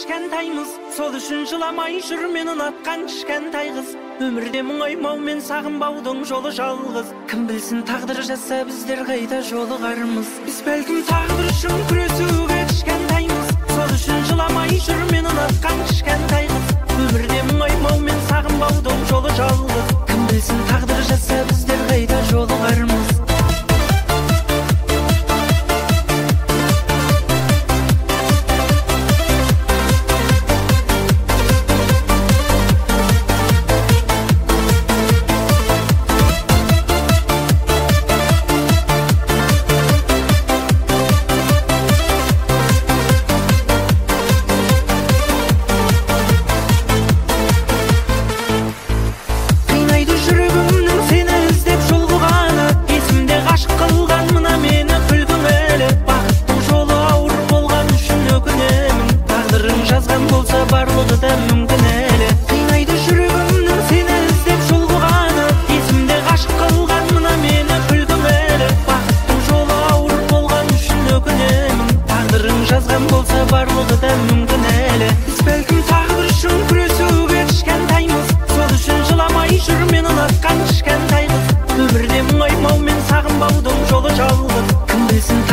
кішкентаймыз, сол үшін жыламай жүр мен ұнатқан кішкентай қыз. Өмірде мұңаймау мен сағынбаудың жолы жалғыз. Кім білсін тағдыр жазса біздер қайда жолығармыз. Біз бәлкім тағдыр үшін күресуге кішкентаймыз, сол үшін жыламай жүр мен ұнатқан кішкентай қыз. Өмірде мұңаймау мен сағынбаудың жолы жалғыз. Кім білсін тағдыр жазса біздер қайда жолығармыз. Барлығы да мүмкін әлі қинайды жүрегімнің сені іздеп жол қуғаны. Есімде ғашық қылған мына мені күлкің әлі. Бақыттың жолы ауыр болған үшін өкінемін. Тағдырың жазған болса барлығы да мүмкін әлі. Біз бәлкім тағдыр үшін күресуге кішкентаймыз, сол үшін жыламай жүр мен ұнатқан кішкентай қыз. Өмірде мұңаймау мен сағынбаудың жолы жалғыз. Кім білсін